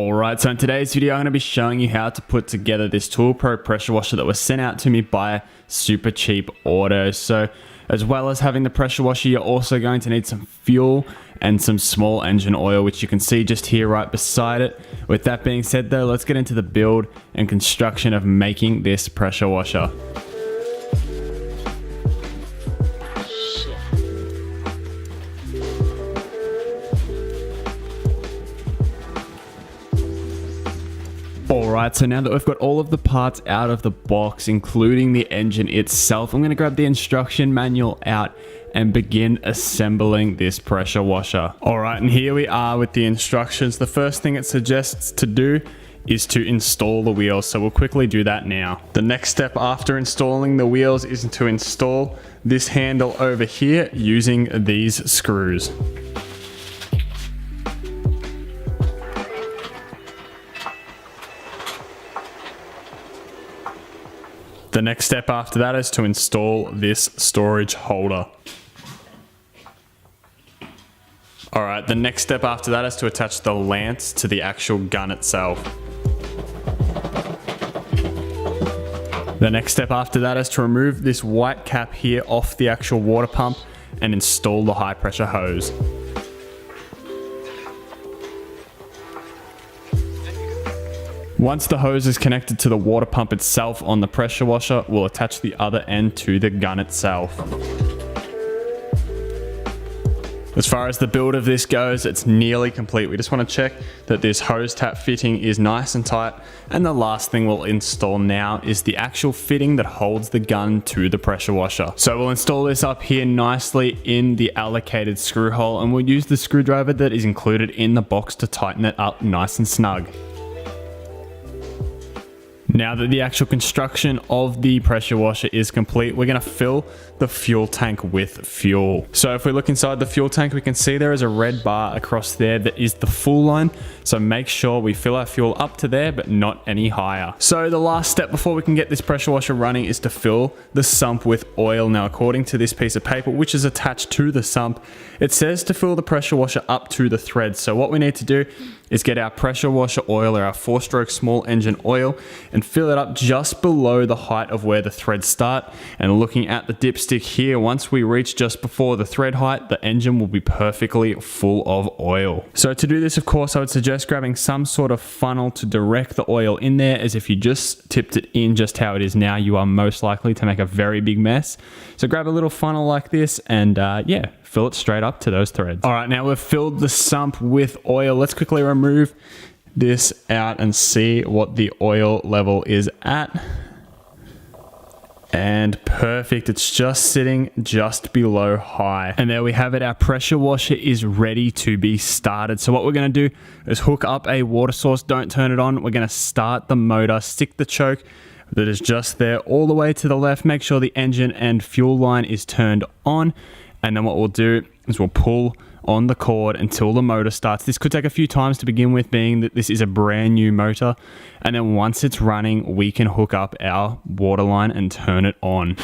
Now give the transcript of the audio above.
Alright, so in today's video I'm going to be showing you how to put together this ToolPRO pressure washer that was sent out to me by Supercheap Auto. So as well as having the pressure washer, you're also going to need some fuel and some small engine oil, which you can see just here right beside it. With that being said though, let's get into the build and construction of making this pressure washer. Alright, so now that we've got all of the parts out of the box, including the engine itself, I'm going to grab the instruction manual out and begin assembling this pressure washer. Alright, and here we are with the instructions. The first thing it suggests to do is to install the wheels, so we'll quickly do that now. The next step after installing the wheels is to install this handle over here using these screws. The next step after that is to install this storage holder. Alright, the next step after that is to attach the lance to the actual gun itself. The next step after that is to remove this white cap here off the actual water pump and install the high pressure hose. Once the hose is connected to the water pump itself on the pressure washer, we'll attach the other end to the gun itself. As far as the build of this goes, it's nearly complete. We just want to check that this hose tap fitting is nice and tight. And the last thing we'll install now is the actual fitting that holds the gun to the pressure washer. So we'll install this up here nicely in the allocated screw hole, and we'll use the screwdriver that is included in the box to tighten it up nice and snug. Now that the actual construction of the pressure washer is complete, we're going to fill the fuel tank with fuel. So if we look inside the fuel tank, we can see there is a red bar across there that is the full line. So make sure we fill our fuel up to there, but not any higher. So the last step before we can get this pressure washer running is to fill the sump with oil. Now, according to this piece of paper, which is attached to the sump, it says to fill the pressure washer up to the thread. So what we need to do is get our pressure washer oil, or our 4-stroke small engine oil, and fill it up just below the height of where the threads start. And looking at the dipstick here, once we reach just before the thread height, the engine will be perfectly full of oil. So to do this, of course, I would suggest grabbing some sort of funnel to direct the oil in there, as if you just tipped it in just how it is now, you are most likely to make a very big mess. So grab a little funnel like this and yeah, fill it straight up to those threads. All right, now we've filled the sump with oil. Let's quickly remove this out and see what the oil level is at. And perfect, it's just sitting just below high. And there we have it, our pressure washer is ready to be started. So what we're going to do is hook up a water source, don't turn it on. We're going to start the motor, stick the choke that is just there all the way to the left. Make sure the engine and fuel line is turned on. And then what we'll do is we'll pull on the cord until the motor starts. This could take a few times to begin with, being that this is a brand new motor. And then once it's running, we can hook up our water line and turn it on.